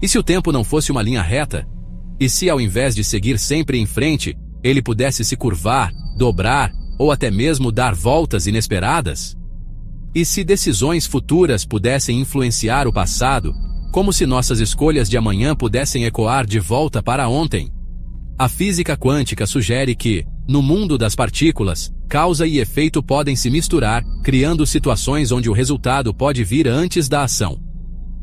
E se o tempo não fosse uma linha reta? E se ao invés de seguir sempre em frente, ele pudesse se curvar, dobrar, ou até mesmo dar voltas inesperadas? E se decisões futuras pudessem influenciar o passado, como se nossas escolhas de amanhã pudessem ecoar de volta para ontem? A física quântica sugere que, no mundo das partículas, causa e efeito podem se misturar, criando situações onde o resultado pode vir antes da ação.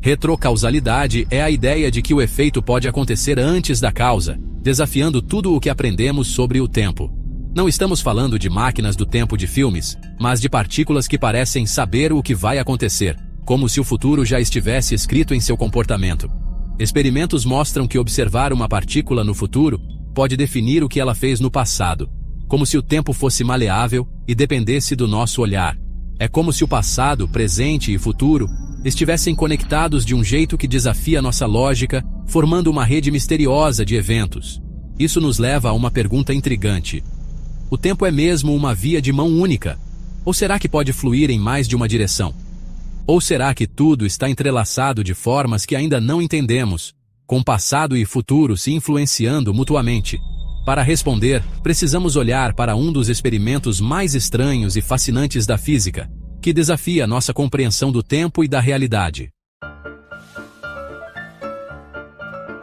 Retrocausalidade é a ideia de que o efeito pode acontecer antes da causa, desafiando tudo o que aprendemos sobre o tempo. Não estamos falando de máquinas do tempo de filmes, mas de partículas que parecem saber o que vai acontecer, como se o futuro já estivesse escrito em seu comportamento. Experimentos mostram que observar uma partícula no futuro pode definir o que ela fez no passado, como se o tempo fosse maleável e dependesse do nosso olhar. É como se o passado, presente e futuro estivessem conectados de um jeito que desafia nossa lógica, formando uma rede misteriosa de eventos. Isso nos leva a uma pergunta intrigante. O tempo é mesmo uma via de mão única? Ou será que pode fluir em mais de uma direção? Ou será que tudo está entrelaçado de formas que ainda não entendemos, com passado e futuro se influenciando mutuamente? Para responder, precisamos olhar para um dos experimentos mais estranhos e fascinantes da física, que desafia nossa compreensão do tempo e da realidade.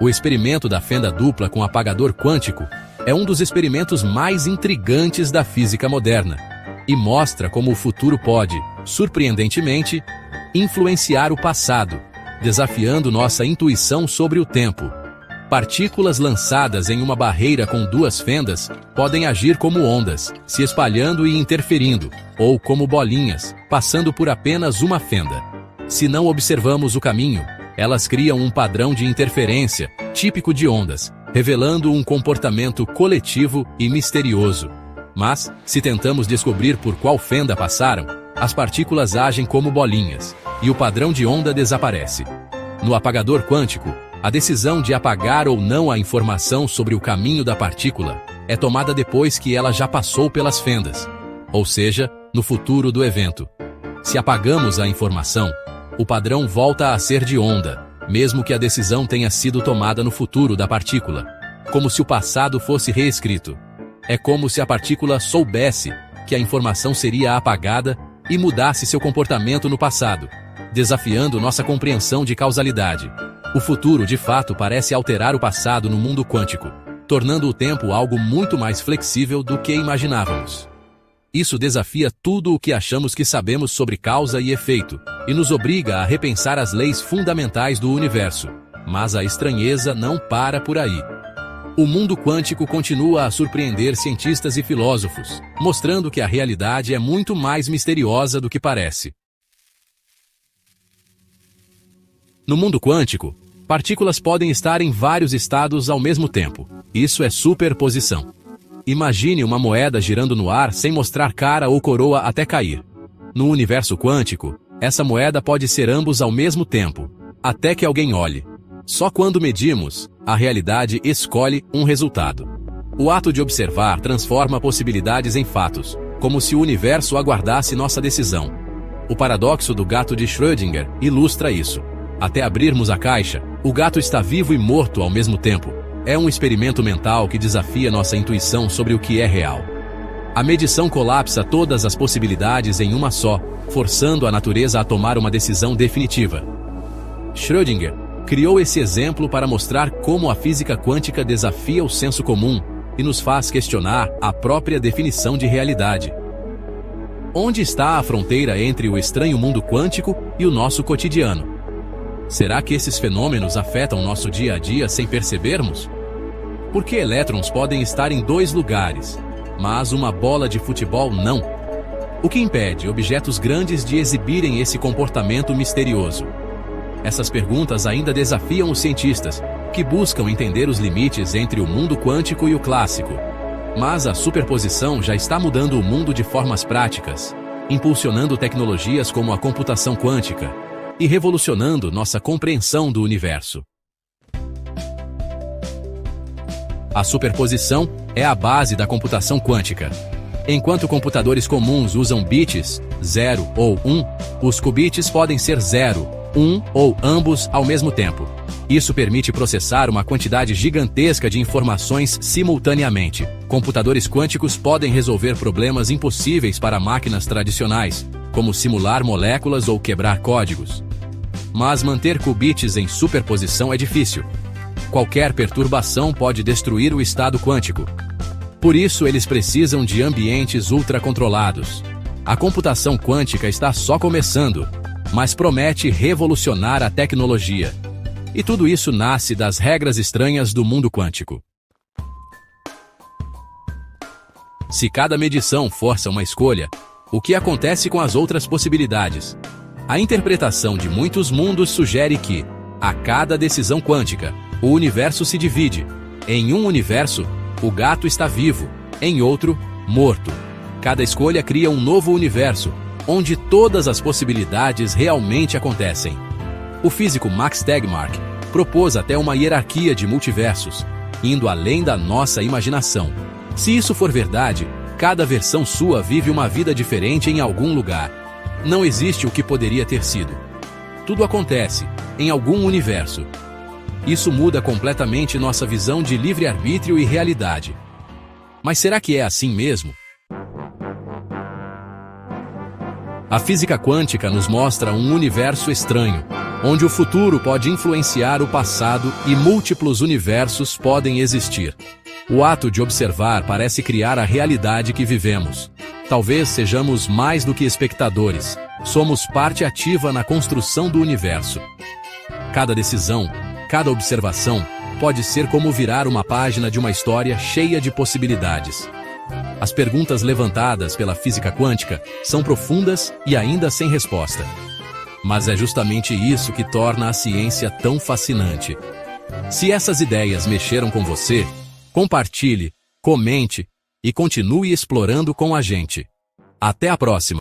O experimento da fenda dupla com apagador quântico é um dos experimentos mais intrigantes da física moderna e mostra como o futuro pode, surpreendentemente, influenciar o passado, desafiando nossa intuição sobre o tempo. Partículas lançadas em uma barreira com duas fendas podem agir como ondas, se espalhando e interferindo, ou como bolinhas, passando por apenas uma fenda. Se não observamos o caminho, elas criam um padrão de interferência, típico de ondas, revelando um comportamento coletivo e misterioso. Mas, se tentamos descobrir por qual fenda passaram, as partículas agem como bolinhas, e o padrão de onda desaparece. No apagador quântico, a decisão de apagar ou não a informação sobre o caminho da partícula é tomada depois que ela já passou pelas fendas, ou seja, no futuro do evento. Se apagamos a informação, o padrão volta a ser de onda, mesmo que a decisão tenha sido tomada no futuro da partícula, como se o passado fosse reescrito. É como se a partícula soubesse que a informação seria apagada e mudasse seu comportamento no passado, desafiando nossa compreensão de causalidade. O futuro, de fato, parece alterar o passado no mundo quântico, tornando o tempo algo muito mais flexível do que imaginávamos. Isso desafia tudo o que achamos que sabemos sobre causa e efeito, e nos obriga a repensar as leis fundamentais do universo. Mas a estranheza não para por aí. O mundo quântico continua a surpreender cientistas e filósofos, mostrando que a realidade é muito mais misteriosa do que parece. No mundo quântico, partículas podem estar em vários estados ao mesmo tempo. Isso é superposição. Imagine uma moeda girando no ar sem mostrar cara ou coroa até cair. No universo quântico, essa moeda pode ser ambos ao mesmo tempo, até que alguém olhe. Só quando medimos, a realidade escolhe um resultado. O ato de observar transforma possibilidades em fatos, como se o universo aguardasse nossa decisão. O paradoxo do gato de Schrödinger ilustra isso. Até abrirmos a caixa, o gato está vivo e morto ao mesmo tempo. É um experimento mental que desafia nossa intuição sobre o que é real. A medição colapsa todas as possibilidades em uma só, forçando a natureza a tomar uma decisão definitiva. Schrödinger criou esse exemplo para mostrar como a física quântica desafia o senso comum e nos faz questionar a própria definição de realidade. Onde está a fronteira entre o estranho mundo quântico e o nosso cotidiano? Será que esses fenômenos afetam nosso dia a dia sem percebermos? Por que elétrons podem estar em dois lugares, mas uma bola de futebol não? O que impede objetos grandes de exibirem esse comportamento misterioso? Essas perguntas ainda desafiam os cientistas, que buscam entender os limites entre o mundo quântico e o clássico. Mas a superposição já está mudando o mundo de formas práticas, impulsionando tecnologias como a computação quântica e revolucionando nossa compreensão do universo. A superposição é a base da computação quântica. Enquanto computadores comuns usam bits, 0 ou 1, os qubits podem ser 0, 1 ou ambos ao mesmo tempo. Isso permite processar uma quantidade gigantesca de informações simultaneamente. Computadores quânticos podem resolver problemas impossíveis para máquinas tradicionais, como simular moléculas ou quebrar códigos. Mas manter qubits em superposição é difícil. Qualquer perturbação pode destruir o estado quântico. Por isso, eles precisam de ambientes ultracontrolados. A computação quântica está só começando, mas promete revolucionar a tecnologia. E tudo isso nasce das regras estranhas do mundo quântico. Se cada medição força uma escolha, o que acontece com as outras possibilidades? A interpretação de muitos mundos sugere que, a cada decisão quântica, o universo se divide. Em um universo, o gato está vivo, em outro, morto. Cada escolha cria um novo universo, onde todas as possibilidades realmente acontecem. O físico Max Tegmark propôs até uma hierarquia de multiversos, indo além da nossa imaginação. Se isso for verdade, cada versão sua vive uma vida diferente em algum lugar. Não existe o que poderia ter sido. Tudo acontece, em algum universo. Isso muda completamente nossa visão de livre-arbítrio e realidade. Mas será que é assim mesmo? A física quântica nos mostra um universo estranho, onde o futuro pode influenciar o passado e múltiplos universos podem existir. O ato de observar parece criar a realidade que vivemos. Talvez sejamos mais do que espectadores. Somos parte ativa na construção do universo. Cada decisão, cada observação, pode ser como virar uma página de uma história cheia de possibilidades. As perguntas levantadas pela física quântica são profundas e ainda sem resposta. Mas é justamente isso que torna a ciência tão fascinante. Se essas ideias mexeram com você, compartilhe, comente e continue explorando com a gente. Até a próxima!